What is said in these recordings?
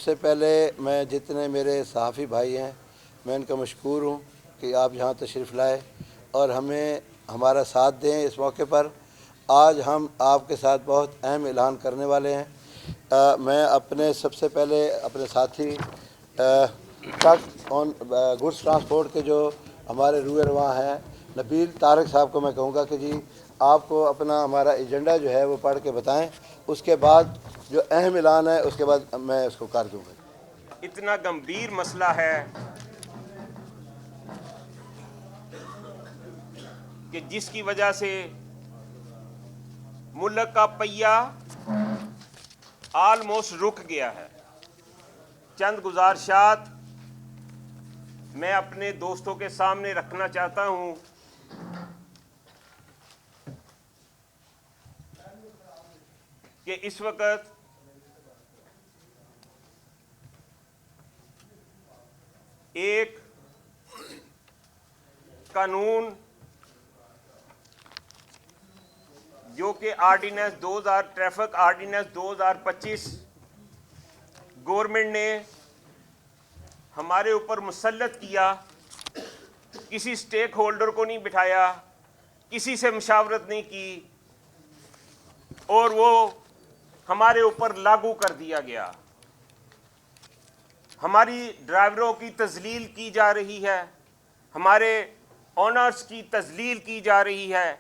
سے پہلے میں جتنے میرے صحافی بھائی ہیں میں ان کا مشکور ہوں کہ آپ یہاں تشریف لائے اور ہمیں ہمارا ساتھ دیں اس موقع پر۔ آج ہم آپ کے ساتھ بہت اہم اعلان کرنے والے ہیں۔ میں اپنے سب سے پہلے اپنے ساتھی ٹرک گڈس ٹرانسپورٹ کے جو ہمارے روح رواں ہیں نبیل طارق صاحب کو میں کہوں گا کہ جی آپ کو اپنا ہمارا ایجنڈا جو ہے وہ پڑھ کے بتائیں، اس کے بعد جو اہم اعلان ہے اس کے بعد میں اس کو کر دوں گا۔ اتنا گمبھیر مسئلہ ہے کہ جس کی وجہ سے ملک کا پہیہ آلموسٹ رک گیا ہے۔ چند گزارشات میں اپنے دوستوں کے سامنے رکھنا چاہتا ہوں۔ کہ اس وقت ایک قانون جو کہ ٹریفک آرڈیننس 2025 گورنمنٹ نے ہمارے اوپر مسلط کیا، کسی سٹیک ہولڈر کو نہیں بٹھایا، کسی سے مشاورت نہیں کی اور وہ ہمارے اوپر لاگو کر دیا گیا۔ ہماری ڈرائیوروں کی تذلیل کی جا رہی ہے، ہمارے آنرز کی تذلیل کی جا رہی ہے،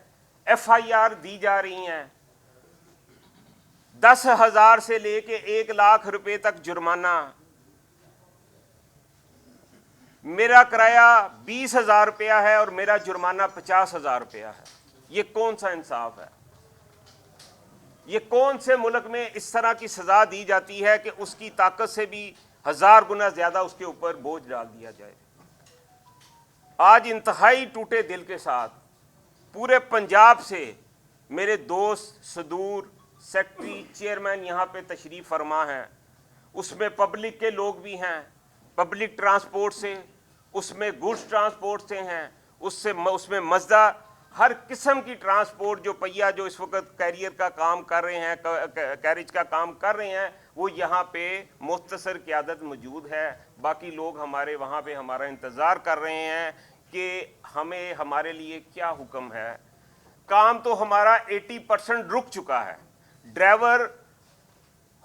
ایف آئی آر دی جا رہی ہیں، 10,000 سے لے کے 1,00,000 روپے تک جرمانہ۔ میرا کرایہ 20,000 روپیہ ہے اور میرا جرمانہ 50,000 روپیہ ہے۔ یہ کون سا انصاف ہے؟ یہ کون سے ملک میں اس طرح کی سزا دی جاتی ہے کہ اس کی طاقت سے بھی 1000 گنا زیادہ اس کے اوپر بوجھ ڈال دیا جائے؟ آج انتہائی ٹوٹے دل کے ساتھ پورے پنجاب سے میرے دوست صدور سیکٹری چیئرمین یہاں پہ تشریف فرما ہیں، اس میں پبلک کے لوگ بھی ہیں، پبلک ٹرانسپورٹ سے، اس میں گڈس ٹرانسپورٹ سے ہیں، اس میں مزدہ ہر قسم کی ٹرانسپورٹ جو پہیہ جو اس وقت کیریئر کا کام کر رہے ہیں، کیریج کا کام کر رہے ہیں، وہ یہاں پہ مختصر قیادت موجود ہے۔ باقی لوگ ہمارے وہاں پہ ہمارا انتظار کر رہے ہیں کہ ہمیں ہمارے لیے کیا حکم ہے۔ کام تو ہمارا 80% رک چکا ہے۔ ڈرائیور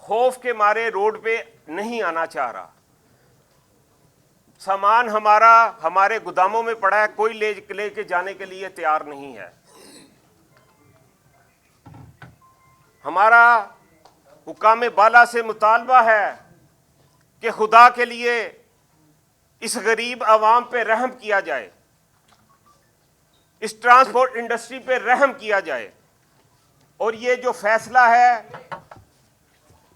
خوف کے مارے روڈ پہ نہیں آنا چاہ رہا، سامان ہمارا ہمارے گوداموں میں پڑا ہے، کوئی لے کے جانے کے لیے تیار نہیں ہے۔ ہمارا حکام بالا سے مطالبہ ہے کہ خدا کے لیے اس غریب عوام پہ رحم کیا جائے، اس ٹرانسپورٹ انڈسٹری پہ رحم کیا جائے، اور یہ جو فیصلہ ہے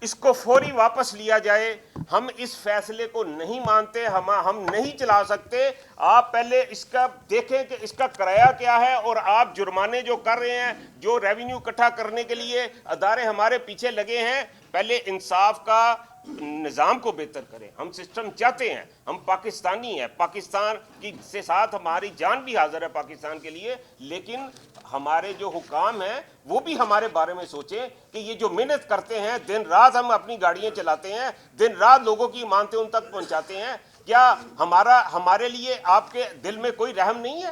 اس کو فوری واپس لیا جائے۔ ہم اس فیصلے کو نہیں مانتے، ہم نہیں چلا سکتے۔ آپ پہلے اس کا دیکھیں کہ اس کا کرایہ کیا ہے، اور آپ جرمانے جو کر رہے ہیں، جو ریونیو اکٹھا کرنے کے لیے ادارے ہمارے پیچھے لگے ہیں، پہلے انصاف کا نظام کو بہتر کریں۔ ہم سسٹم چاہتے ہیں، ہم پاکستانی ہیں، پاکستان کی سے ساتھ ہماری جان بھی حاضر ہے پاکستان کے لیے، لیکن ہمارے جو حکام ہیں وہ بھی ہمارے بارے میں سوچیں کہ یہ جو محنت کرتے ہیں، دن رات ہم اپنی گاڑیاں چلاتے ہیں، دن رات لوگوں کی امانتیں ان تک پہنچاتے ہیں، کیا ہمارے لیے آپ کے دل میں کوئی رحم نہیں ہے؟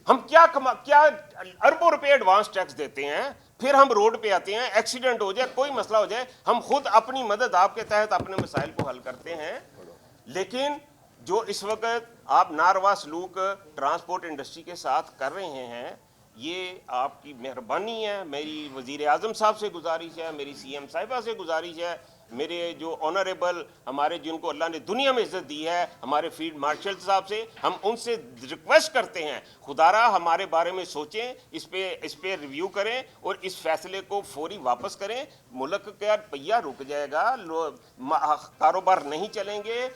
ہم کیا اربوں روپے ایڈوانس ٹیکس دیتے ہیں، پھر ہم روڈ پہ آتے ہیں، ایکسیڈنٹ ہو جائے، کوئی مسئلہ ہو جائے، ہم خود اپنی مدد آپ کے تحت اپنے مسائل کو حل کرتے ہیں۔ لیکن جو اس وقت آپ ناروا سلوک ٹرانسپورٹ انڈسٹری کے ساتھ کر رہے ہیں، یہ آپ کی مہربانی ہے۔ میری وزیر اعظم صاحب سے گزارش ہے، میری سی ایم صاحبہ سے گزارش ہے، میرے جو آنریبل ہمارے جن کو اللہ نے دنیا میں عزت دی ہے، ہمارے فیلڈ مارشل صاحب سے، ہم ان سے ریکویسٹ کرتے ہیں خدارا ہمارے بارے میں سوچیں، اس پہ ریویو کریں اور اس فیصلے کو فوری واپس کریں۔ ملک کا پہیہ رک جائے گا، کاروبار نہیں چلیں گے،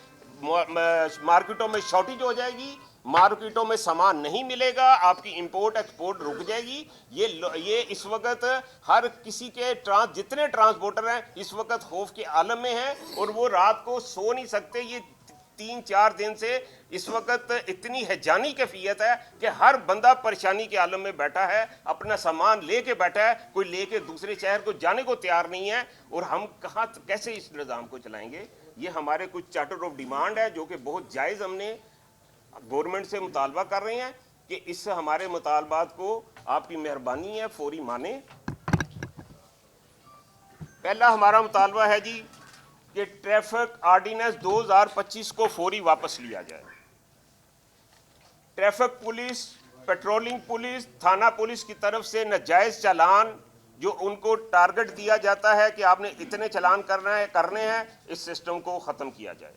مارکیٹوں میں شارٹیج ہو جائے گی، مارکیٹوں میں سامان نہیں ملے گا، آپ کی امپورٹ ایکسپورٹ رک جائے گی۔ یہ اس وقت ہر کسی کے جتنے ٹرانسپورٹر ہیں اس وقت خوف کے عالم میں ہیں، اور وہ رات کو سو نہیں سکتے۔ یہ 3-4 دن سے اس وقت اتنی ہیجانی کیفیت ہے کہ ہر بندہ پریشانی کے عالم میں بیٹھا ہے، اپنا سامان لے کے بیٹھا ہے، کوئی لے کے دوسرے شہر کو جانے کو تیار نہیں ہے، اور ہم کیسے اس نظام کو چلائیں گے؟ یہ ہمارے کچھ چارٹر آف ڈیمانڈ ہے جو کہ بہت جائز ہم نے گورنمنٹ سے مطالبہ کر رہے ہیں کہ اس ہمارے مطالبات کو آپ کی مہربانی ہے فوری مانیں۔ پہلا ہمارا مطالبہ ہے جی کہ ٹریفک آرڈیننس 2025 کو فوری واپس لیا جائے۔ ٹریفک پولیس، پیٹرولنگ پولیس، تھانہ پولیس کی طرف سے ناجائز چالان جو ان کو ٹارگٹ دیا جاتا ہے کہ آپ نے اتنے چالان کرنے ہیں، اس سسٹم کو ختم کیا جائے۔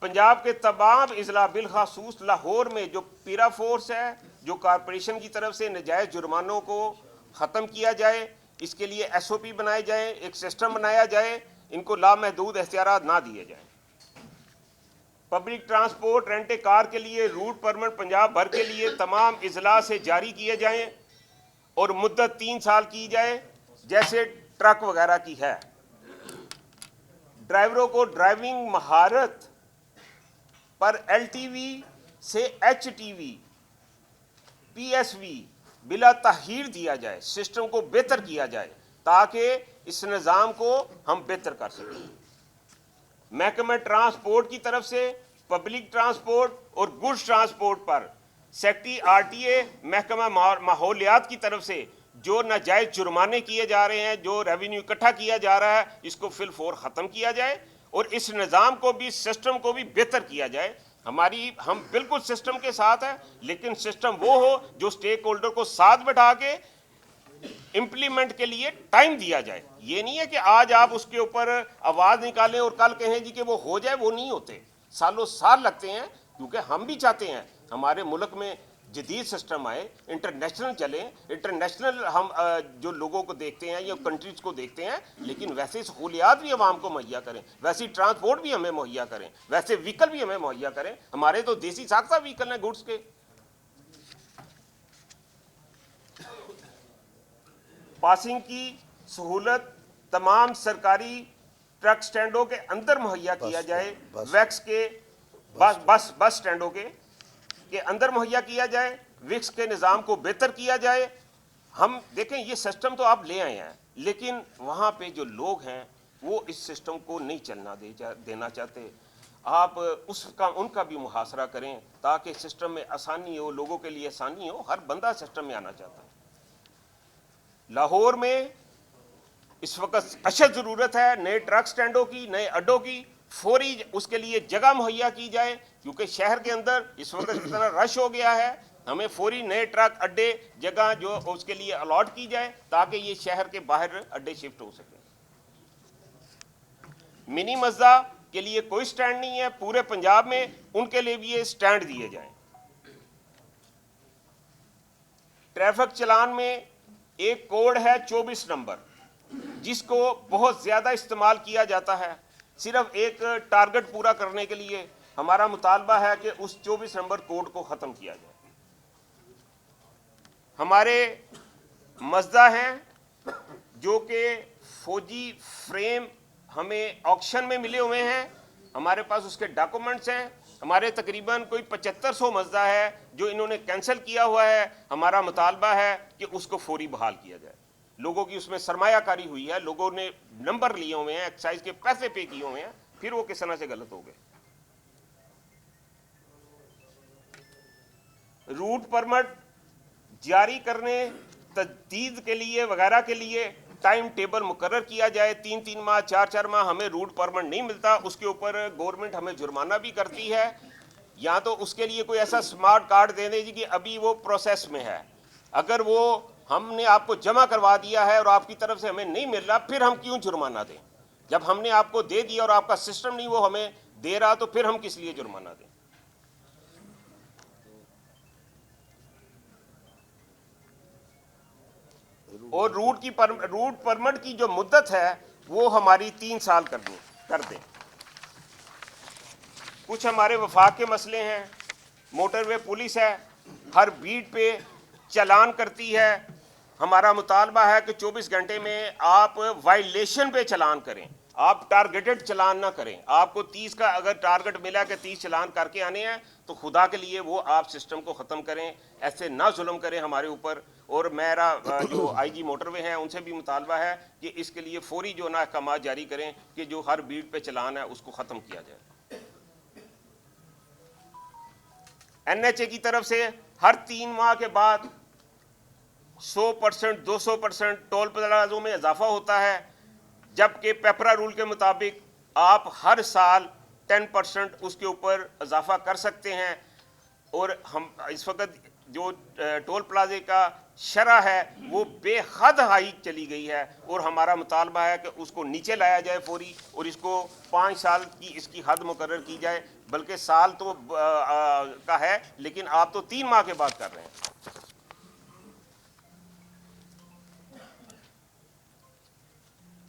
پنجاب کے تمام اضلاع بالخصوص لاہور میں جو پیرا فورس ہے، جو کارپوریشن کی طرف سے ناجائز جرمانوں کو ختم کیا جائے، اس کے لیے ایس او پی بنائے جائے، ایک سسٹم بنایا جائے، ان کو لامحدود اختیارات نہ دیے جائیں۔ پبلک ٹرانسپورٹ رینٹ کار کے لیے روٹ پرمٹ پنجاب بھر کے لیے تمام اضلاع سے جاری کیے جائیں اور مدت 3 سال کی جائے جیسے ٹرک وغیرہ کی ہے۔ ڈرائیوروں کو ڈرائیونگ مہارت پر ایل ٹی وی سے H T V, P S V بلا تاخیر دیا جائے، سسٹم کو بہتر کیا جائے تاکہ اس نظام کو ہم بہتر کر سکیں۔ محکمہ ٹرانسپورٹ کی طرف سے پبلک ٹرانسپورٹ اور گڈز ٹرانسپورٹ پر سیکٹری آر ٹی اے محکمہ ماحولیات کی طرف سے جو ناجائز جرمانے کیے جا رہے ہیں، جو ریونیو اکٹھا کیا جا رہا ہے، اس کو فی الفور ختم کیا جائے اور اس نظام کو بھی، سسٹم کو بھی بہتر کیا جائے۔ ہم بالکل سسٹم کے ساتھ ہیں، لیکن سسٹم وہ ہو جو سٹیک ہولڈر کو ساتھ بٹھا کے امپلیمنٹ کے لیے ٹائم دیا جائے۔ یہ نہیں ہے کہ آج آپ اس کے اوپر آواز نکالیں اور کل کہیں جی کہ وہ ہو جائے، وہ نہیں ہوتے، سالوں سال لگتے ہیں، کیونکہ ہم بھی چاہتے ہیں ہمارے ملک میں جدید سسٹم آئے، انٹرنیشنل چلیں، انٹرنیشنل ہم جو لوگوں کو دیکھتے ہیں یا کنٹریز کو دیکھتے ہیں، لیکن ویسے سہولیات بھی عوام کو مہیا کریں، ویسی ٹرانسپورٹ بھی ہمیں مہیا کریں، ویسے وہیکل بھی ہمیں مہیا کریں۔ ہمارے تو دیسی ساختہ وہیکل ہیں گڈس کے۔ پاسنگ کی سہولت تمام سرکاری ٹرک سٹینڈوں کے اندر مہیا کیا جائے، ویکس کے بس سٹینڈوں کے اندر مہیا کیا جائے، وکس کے نظام کو بہتر کیا جائے۔ ہم دیکھیں یہ سسٹم تو آپ لے آئے ہیں، لیکن وہاں پہ جو لوگ ہیں وہ اس سسٹم کو نہیں چلنا دینا چاہتے۔ آپ ان کا بھی محاصرہ کریں تاکہ سسٹم میں آسانی ہو، لوگوں کے لیے آسانی ہو، ہر بندہ سسٹم میں آنا چاہتا ہے۔ لاہور میں اس وقت اشد ضرورت ہے نئے ٹرک سٹینڈوں کی، نئے اڈوں کی، فوری اس کے لیے جگہ مہیا کی جائے، کیونکہ شہر کے اندر اس وقت اتنا رش ہو گیا ہے، ہمیں فوری نئے ٹرک اڈے جگہ جو اس کے لیے الاٹ کی جائے تاکہ یہ شہر کے باہر اڈے شفٹ ہو سکیں۔ منی مزدا کے لیے کوئی سٹینڈ نہیں ہے پورے پنجاب میں، ان کے لیے بھی یہ سٹینڈ دیے جائیں۔ ٹریفک چلان میں ایک کوڈ ہے 24 نمبر، جس کو بہت زیادہ استعمال کیا جاتا ہے صرف ایک ٹارگٹ پورا کرنے کے لیے۔ ہمارا مطالبہ ہے کہ اس 24 نمبر کوڈ کو ختم کیا جائے۔ ہمارے مزدا ہیں جو کہ فوجی فریم ہمیں آکشن میں ملے ہوئے ہیں، ہمارے پاس اس کے ڈاکومنٹس ہیں۔ ہمارے تقریباً کوئی 7500 مزدا ہے جو انہوں نے کینسل کیا ہوا ہے۔ ہمارا مطالبہ ہے کہ اس کو فوری بحال کیا جائے۔ لوگوں کی اس میں سرمایہ کاری ہوئی ہے، لوگوں نے نمبر لیے ہوئے ہیں، ایکسائز کے پیسے پے کیے ہوئے ہیں، پھر وہ کس طرح سے غلط ہو گئے۔ روٹ پرمٹ جاری کرنے، تجدید کے لیے وغیرہ کے لیے ٹائم ٹیبل مقرر کیا جائے۔ 3 ماہ 4 ماہ ہمیں روٹ پرمٹ نہیں ملتا، اس کے اوپر گورنمنٹ ہمیں جرمانہ بھی کرتی ہے، یا تو اس کے لیے کوئی ایسا سمارٹ کارڈ دے دے جی کہ ابھی وہ پروسیس میں ہے۔ اگر وہ ہم نے آپ کو جمع کروا دیا ہے اور آپ کی طرف سے ہمیں نہیں مل رہا، پھر ہم کیوں جرمانہ دیں؟ جب ہم نے آپ کو دے دیا اور آپ کا سسٹم نہیں وہ ہمیں دے رہا، تو پھر ہم کس لیے جرمانہ دیں؟ اور روٹ پرمٹ کی جو مدت ہے وہ ہماری 3 سال کر دیں۔ کچھ ہمارے وفاق کے مسئلے ہیں۔ موٹر وے پولیس ہے، ہر بیٹ پہ چلان کرتی ہے۔ ہمارا مطالبہ ہے کہ 24 گھنٹے میں آپ وائلیشن پہ چلان کریں، آپ ٹارگیٹڈ چلان نہ کریں۔ آپ کو 30 کا اگر ٹارگٹ ملا کہ 30 چلان کر کے آنے ہیں تو خدا کے لیے وہ آپ سسٹم کو ختم کریں, ایسے نہ ظلم کریں ہمارے اوپر. اور میرا جو آئی جی موٹر وے ہیں ان سے بھی مطالبہ ہے کہ اس کے لیے فوری جو نا احکامات جاری کریں کہ جو ہر بیٹ پہ چلان ہے اس کو ختم کیا جائے. این ایچ اے کی طرف سے ہر 3 ماہ کے بعد 100%, 200% ٹول پلازوں میں اضافہ ہوتا ہے, جبکہ پیپرا رول کے مطابق آپ ہر سال 10% اس کے اوپر اضافہ کر سکتے ہیں. اور ہم اس وقت جو ٹول پلازے کا شرح ہے وہ بے حد ہائی چلی گئی ہے, اور ہمارا مطالبہ ہے کہ اس کو نیچے لایا جائے فوری, اور اس کو 5 سال کی اس کی حد مقرر کی جائے, بلکہ سال تو کا ہے لیکن آپ تو 3 ماہ کے بعد کر رہے ہیں.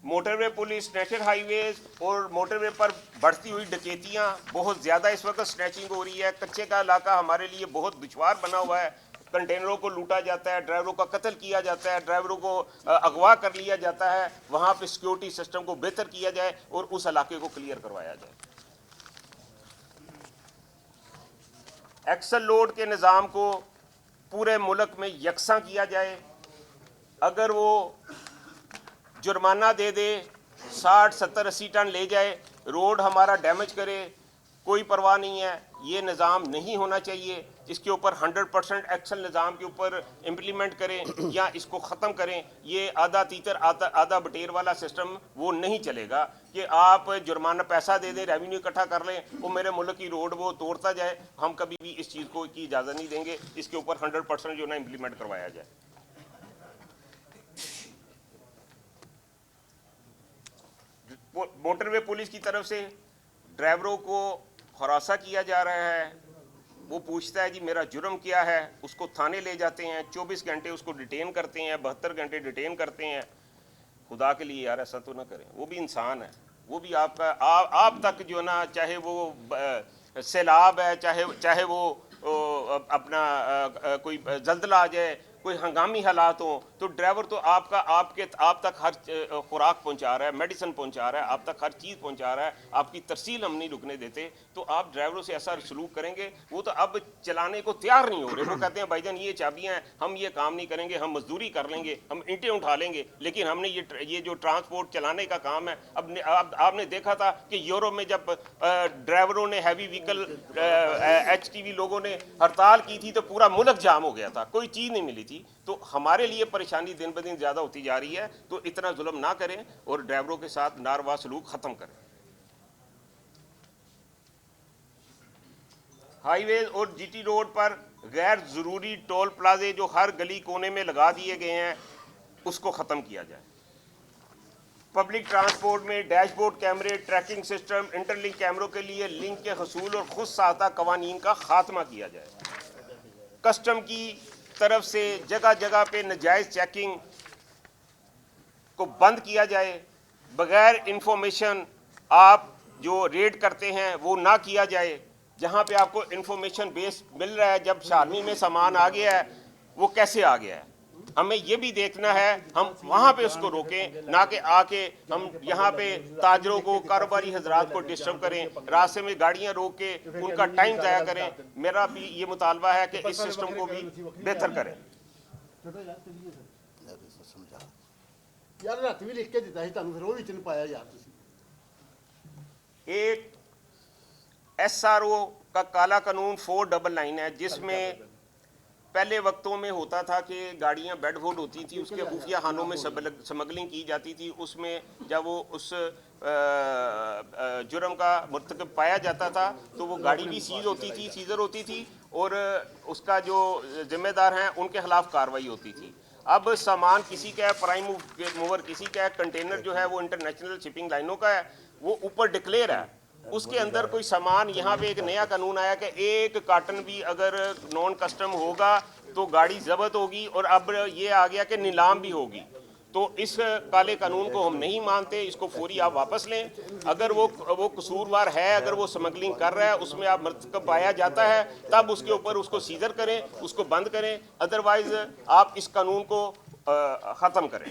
موٹر وے پولیس, نیشنل ہائی ویز اور موٹر وے پر بڑھتی ہوئی ڈکیتیاں, بہت زیادہ اس وقت سنیچنگ ہو رہی ہے. کچے کا علاقہ ہمارے لیے بہت دشوار بنا ہوا ہے, کنٹینروں کو لوٹا جاتا ہے, ڈرائیوروں کا قتل کیا جاتا ہے, ڈرائیوروں کو اغوا کر لیا جاتا ہے. وہاں پہ سیکیورٹی سسٹم کو بہتر کیا جائے اور اس علاقے کو کلیئر کروایا جائے. ایکسل لوڈ کے نظام کو پورے ملک میں یکساں کیا جائے. اگر وہ جرمانہ دے دے, 60, 70, 80 ٹن لے جائے, روڈ ہمارا ڈیمیج کرے, کوئی پرواہ نہیں ہے. یہ نظام نہیں ہونا چاہیے. اس کے اوپر 100% ایکسل نظام کے اوپر امپلیمنٹ کریں یا اس کو ختم کریں. یہ آدھا تیتر آدھا بٹیر والا سسٹم وہ نہیں چلے گا کہ آپ جرمانہ پیسہ دے دیں, ریونیو اکٹھا کر لیں, وہ میرے ملک کی روڈ وہ توڑتا جائے. ہم کبھی بھی اس چیز کو کی اجازت نہیں دیں گے. اس کے اوپر 100% جو نا امپلیمنٹ کروایا جائے. موٹر وے پولیس کی طرف سے ڈرائیوروں کو ہراساں کیا جا رہا ہے. وہ پوچھتا ہے جی میرا جرم کیا ہے, اس کو تھانے لے جاتے ہیں, 24 گھنٹے اس کو ڈیٹین کرتے ہیں, 72 گھنٹے ڈیٹین کرتے ہیں. خدا کے لیے یار ایسا تو نہ کریں. وہ بھی انسان ہے, وہ بھی آپ تک جو ہے نا, چاہے وہ سیلاب ہے, چاہے وہ اپنا کوئی زلزلہ آ جائے, کوئی ہنگامی حالات ہوں, تو ڈرائیور تو آپ تک ہر خوراک پہنچا رہا ہے, میڈیسن پہنچا رہا ہے, آپ تک ہر چیز پہنچا رہا ہے. آپ کی ترسیل ہم نہیں رکنے دیتے. تو آپ ڈرائیوروں سے ایسا سلوک کریں گے, وہ تو اب چلانے کو تیار نہیں ہو رہے. وہ کہتے ہیں بھائی جان یہ چابیاں ہیں, ہم یہ کام نہیں کریں گے, ہم مزدوری کر لیں گے, ہم اینٹیں اٹھا لیں گے, لیکن ہم نے یہ جو ٹرانسپورٹ چلانے کا کام ہے. اب آپ نے دیکھا تھا کہ یورپ میں جب ڈرائیوروں نے heavy vehicle H T V لوگوں نے ہڑتال کی تھی تو پورا ملک جام ہو گیا تھا, کوئی چیز نہیں ملی تھی. تو ہمارے لیے پریشانی دن بدن زیادہ ہوتی جا رہی ہے. تو اتنا ظلم نہ کریں اور ڈرائیوروں کے ساتھ ناروا سلوک ختم کریں. ہائی ویز اور جی ٹی روڈ پر غیر ضروری ٹول پلازے جو ہر گلی کونے میں لگا دیے گئے ہیں, اس کو ختم کیا جائے. پبلک ٹرانسپورٹ میں ڈیش بورڈ کیمرے, ٹریکنگ سسٹم, انٹر لنک کیمروں کے لیے لنک کے حصول اور خود ساختہ قوانین کا خاتمہ کیا جائے. کسٹم کی طرف سے جگہ جگہ پہ ناجائز چیکنگ کو بند کیا جائے. بغیر انفارمیشن آپ جو ریڈ کرتے ہیں وہ نہ کیا جائے. جہاں پہ آپ کو انفارمیشن بیس مل رہا ہے, جب شارمی میں سامان آ گیا ہے وہ کیسے آ گیا ہے, ہمیں یہ بھی دیکھنا ہے. ہم وہاں پہ اس کو روکیں, نہ کہ آ کے ہم یہاں پہ تاجروں کو, کاروباری حضرات کو ڈسٹرب کریں, راستے میں گاڑیاں روک کے ان کا ٹائم ضائع کریں. میرا بھی یہ مطالبہ ہے کہ اس سسٹم کو بھی بہتر کریں. ایک ایس آر او کا کالا قانون 499 ہے, جس میں پہلے وقتوں میں ہوتا تھا کہ گاڑیاں بیڈ فوڈ ہوتی تھی, اس کے خفیہ خانوں میں سمگلنگ کی جاتی تھی. اس میں جب وہ اس جرم کا مرتکب پایا جاتا تھا تو وہ گاڑی بھی سیز ہوتی تھی, سیزر ہوتی تھی, اور اس کا جو ذمہ دار ہیں ان کے خلاف کارروائی ہوتی تھی. اب سامان کسی کا ہے, پرائم موور کسی کا ہے, کنٹینر جو ہے وہ انٹرنیشنل شپنگ لائنوں کا ہے, وہ اوپر ڈکلیئر ہے, اس کے اندر کوئی سامان. یہاں پہ ایک نیا قانون آیا کہ 1 کارٹن بھی اگر نان کسٹم ہوگا تو گاڑی ضبط ہوگی, اور اب یہ آ گیا کہ نیلام بھی ہوگی. تو اس کالے قانون کو ہم نہیں مانتے, اس کو فوری آپ واپس لیں. اگر وہ قصوروار ہے, اگر وہ سمگلنگ کر رہا ہے, اس میں آپ مرتکب پایا جاتا ہے, تب اس کے اوپر اس کو سیزر کریں, اس کو بند کریں. ادروائز آپ اس قانون کو ختم کریں.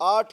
8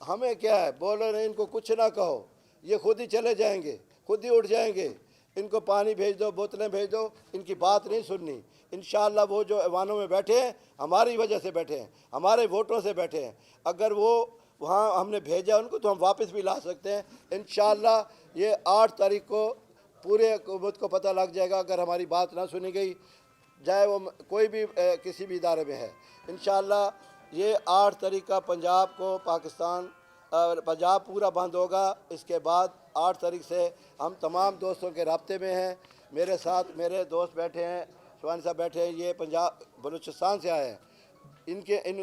ہمیں کیا ہے، بولو نہیں، ان کو کچھ نہ کہو، یہ خود ہی چلے جائیں گے، خود ہی اٹھ جائیں گے. ان کو پانی بھیج دو، بوتلیں بھیج دو، ان کی بات نہیں سننی. انشاءاللہ وہ جو ایوانوں میں بیٹھے ہیں ہماری وجہ سے بیٹھے ہیں، ہمارے ووٹوں سے بیٹھے ہیں. اگر وہ وہاں ہم نے بھیجا ان کو تو ہم واپس بھی لا سکتے ہیں. انشاءاللہ یہ 8 تاریخ کو پورے حکومت کو پتہ لگ جائے گا اگر ہماری بات نہ سنی گئی، چاہے وہ کوئی بھی کسی بھی ادارے میں ہے. انشاءاللہ یہ 8 تاریخ کا پنجاب کو پاکستان پنجاب پورا بند ہوگا. اس کے بعد 8 تاریخ سے ہم تمام دوستوں کے رابطے میں ہیں. میرے ساتھ میرے دوست بیٹھے ہیں، شوانی صاحب بیٹھے ہیں، یہ پنجاب بلوچستان سے آئے ہیں.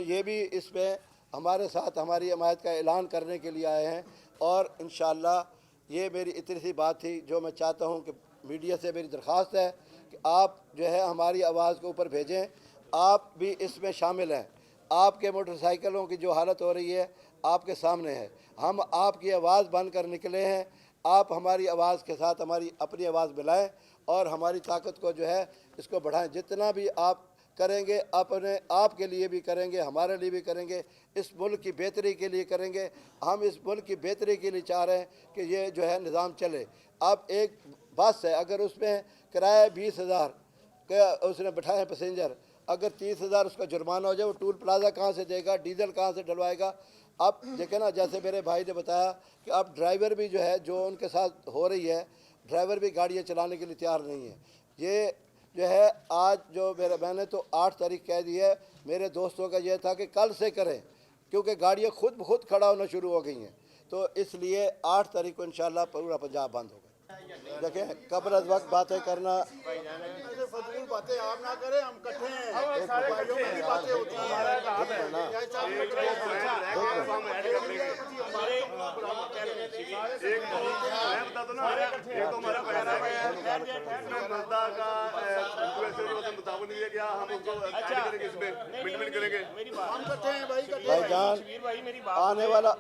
یہ بھی اس میں ہمارے ساتھ ہماری حمایت کا اعلان کرنے کے لیے آئے ہیں. اور انشاءاللہ یہ میری اتنی سی بات تھی جو میں چاہتا ہوں کہ میڈیا سے میری درخواست ہے کہ آپ جو ہے ہماری آواز کو اوپر بھیجیں. آپ بھی اس میں شامل ہیں. آپ کے موٹر سائیکلوں کی جو حالت ہو رہی ہے آپ کے سامنے ہے. ہم آپ کی آواز بن کر نکلے ہیں. آپ ہماری آواز کے ساتھ ہماری اپنی آواز ملائیں اور ہماری طاقت کو جو ہے اس کو بڑھائیں. جتنا بھی آپ کریں گے اپنے آپ کے لیے بھی کریں گے، ہمارے لیے بھی کریں گے، اس ملک کی بہتری کے لیے کریں گے. ہم اس ملک کی بہتری کے لیے چاہ رہے ہیں کہ یہ جو ہے نظام چلے. اب ایک بس ہے، اگر اس میں کرایہ 20,000 کا اس نے بٹھائے پیسنجر، اگر 30,000 اس کا جرمانہ ہو جائے، وہ ٹول پلازہ کہاں سے دے گا، ڈیزل کہاں سے ڈلوائے گا؟ اب دیکھیں نا، جیسے میرے بھائی نے بتایا کہ اب ڈرائیور بھی جو ہے جو ان کے ساتھ ہو رہی ہے، ڈرائیور بھی گاڑیاں چلانے کے لیے تیار نہیں ہے. یہ جو ہے آج جو میں نے تو 8 تاریخ کہہ دی ہے. میرے دوستوں کا یہ تھا کہ کل سے کریں، کیونکہ گاڑیاں خود بخود کھڑا ہونا شروع ہو گئی ہیں. تو اس لیے 8 تاریخ کو انشاءاللہ پورا پنجاب بند ہوگا. دیکھیں قبل از وقت باتیں کرنا، فضول باتیں آپ نہ کریں، ہم کٹھے ہیں، بھائیوں کی باتیں ہوتی بھائی جان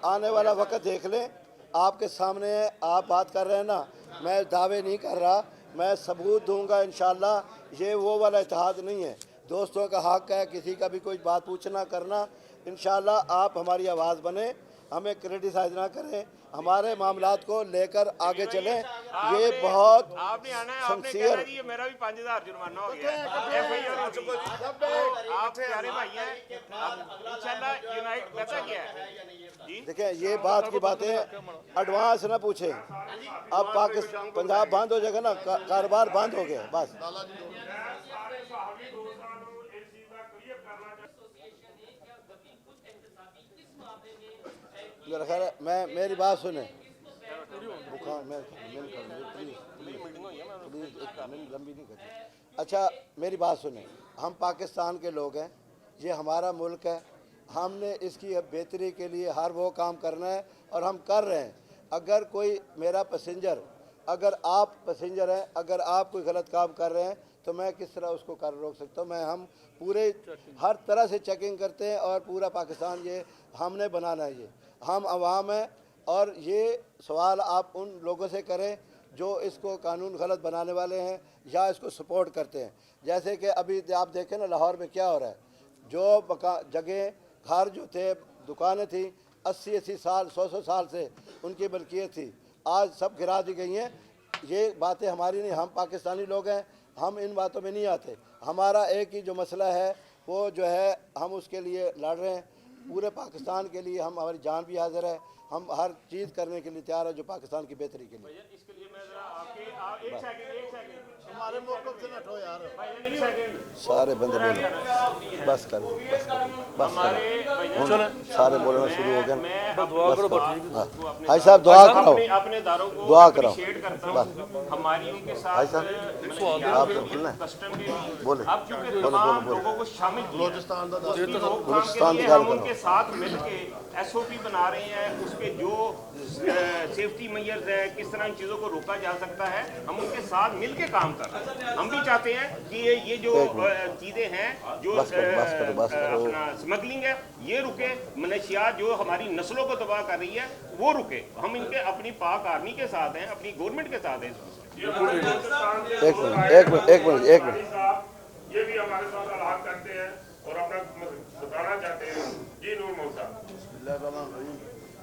آنے والا وقت دیکھ لیں. آپ کے سامنے ہے، آپ بات کر رہے ہیں نا، میں دعوے نہیں کر رہا، میں ثبوت دوں گا انشاءاللہ. یہ وہ والا اتحاد نہیں ہے. دوستوں کا حق ہے کسی کا بھی کوئی بات پوچھنا کرنا. انشاءاللہ آپ ہماری آواز بنیں، ہمیں کریٹیسائز نہ کریں، ہمارے معاملات کو لے کر آگے چلیں. یہ بہت سنسیئر. میرا بھی 5,000 جرمانہ ہو گیا. آپ پیارے بھائی ہیں، انشاءاللہ یونائٹ پتہ کیا ہے؟ دیکھیں یہ بات کی باتیں ایڈوانس نہ پوچھیں. اب پاکستان پنجاب بند ہو جائے گا نا، کاروبار بند ہو گیا بس. میرا خیال ہے میری بات سنیں. لمبی نہیں کرتی. اچھا میری بات سنیں، ہم پاکستان کے لوگ ہیں، یہ ہمارا ملک ہے. ہم نے اس کی بہتری کے لیے ہر وہ کام کرنا ہے اور ہم کر رہے ہیں. اگر کوئی میرا پیسنجر، اگر آپ پیسنجر ہیں، اگر آپ کوئی غلط کام کر رہے ہیں تو میں کس طرح اس کو روک سکتا ہوں؟ ہم پورے ہر طرح سے چیکنگ کرتے ہیں اور پورا پاکستان یہ ہم نے بنانا ہے. یہ ہم عوام ہیں اور یہ سوال آپ ان لوگوں سے کریں جو اس کو قانون غلط بنانے والے ہیں یا اس کو سپورٹ کرتے ہیں. جیسے کہ ابھی آپ دیکھیں نا لاہور میں کیا ہو رہا ہے. جو جگہ گھر جو تھے، دکانیں تھیں، 80 سال 100 سال سے ان کی ملکیت تھی، آج سب گرا دی گئی ہیں. یہ باتیں ہماری نہیں، ہم پاکستانی لوگ ہیں، ہم ان باتوں میں نہیں آتے. ہمارا ایک ہی جو مسئلہ ہے وہ جو ہے ہم اس کے لیے لڑ رہے ہیں. پورے پاکستان کے لیے ہماری جان بھی حاضر ہے. ہم ہر چیز کرنے کے لیے تیار ہے جو پاکستان کی بہتری کے لیے. اس کے لیے میں ذرا آپ کے ایک سیکنڈ ہمارے موقف سے نٹو یار. سارے بندے بولو، بس کرو بس کرو، سارے بولنا شروع ہو گئے. بھائی صاحب دعا کرو، اپنے اداروں کو دعا کرو. اپریشیٹ کرتا ہوں. ہماری ان کے ساتھ آپ تو بولنا کسٹم کے بھی بولے اب چونکہ تمام لوگوں کو شامل کیا بلوچستان دا اس کی روک تھام کے بلوچستان لیے کی گل ہم ان کرو. کے ساتھ مل کے ایس او پی بنا رہے ہیں. اس کے جو سیفٹی میئرز ہیں، کس طرح ان چیزوں کو روکا جا سکتا ہے، ہم ان کے ساتھ مل کے کام کر رہے ہیں. ہم بھی چاہتے ہیں کہ یہ جو چیزیں ہیں جو اپنا اسمگلنگ ہے یہ رکے، منشیات جو ہماری نسلوں کو تباہ کر رہی ہے وہ رکے. ہم ان کے اپنی پاک آرمی کے ساتھ ہیں، اپنی گورنمنٹ کے ساتھ ہیں. ایک منٹ یہ بھی ہمارے ساتھ الحاق کرتے ہیں اور اپنا بتانا چاہتے ہیں. جی نور محمد صاحب.